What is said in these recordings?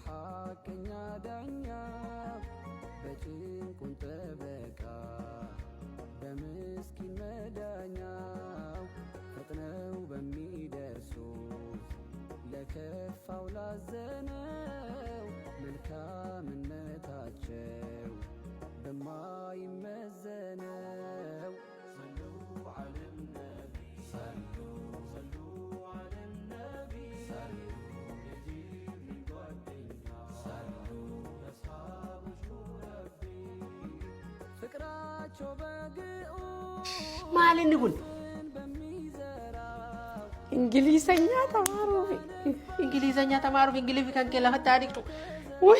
حقنا دنيا بتنكون تبكى بمسكين مدانيا فطنوا بميدرسوس لكفا ولا زنوا ملكام النتاچو بما يمزنوا صلوا على النبي صلوا على النبي صلوا يجيب من قدنا صلوا أصحاب ربي فكراتشو بقيو مالي نقول إنجليزية تمارو إنجليزية تمارو إنجليزي كان كلا هتاريخ وي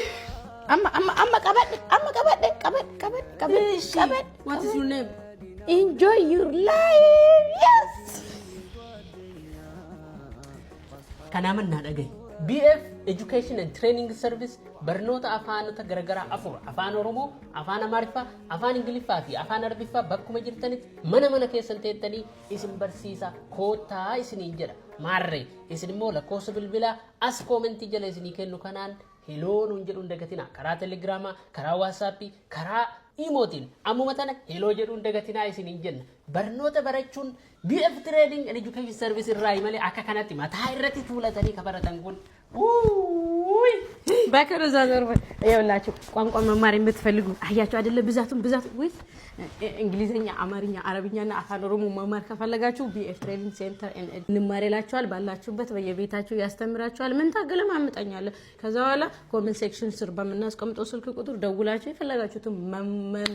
أما كبد What is your name? Enjoy your life. Yes. Kanaman na dagay. BF Education and Training Service barnoota afaanota garagara afur afaan Oromoo, afaan Amaariffaa, afaan Ingiliffaa fi afaan Arabiffaa bakkuma jirtanitti mana keessan teettanii isin barsiisa kootaa isiniin jedha. Maarree isin immoo lakkoofsa bilbilaa as koomentii jala isinii kennu kanaan heloo nuun jedhuun dagatina karaa telegiraamaa, karaa waatsaappii, karaa imootiin ammuma tana heloo jedhuun dagatinaa isiniin jenna. Barnoota barachuun BF Training and Education Service irraa malee akka kanatti mataa irratti tuulatanii kabaratan kun باكر زادر يولاችሁ ቋንቋ መማር የምትፈልጉ አያችሁ አይደለ ብዛቱን ወይ እንግሊዘኛ አማርኛ አረብኛና አፋን ኦሮሞ መማር ከፈለጋችሁ BF Training Center እንማረላችኋል ባላችሁበት በየቤታችሁ ያስተምራችኋል ምን ታገለማምጣኛለ ከዛ በኋላ ኮሜንት ሴክሽን ስር በመናስቀምጠው ስልክ ቁጥር ደውላችሁ የፈለጋችሁትን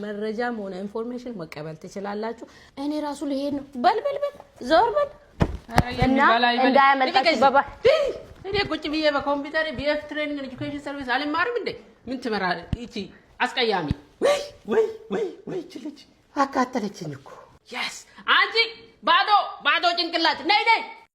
መረጃም ሆነ ኢንፎርሜሽን መቀበል ትችላላችሁ እኔ ራሱ ልሄድ ነው በል ዞር በል እና እንዳያመልጣችሁ ባባ እኔ ቁጭ ብዬ በኮምፒውተር BF Training and Education Service አልማርም እንዴ ምን ትመራለ እቺ አስቀያሚ ወይ ችልጅ አቃጠለችኝ እኮ yes አንቺ ባዶ ጭንቅላት ነይ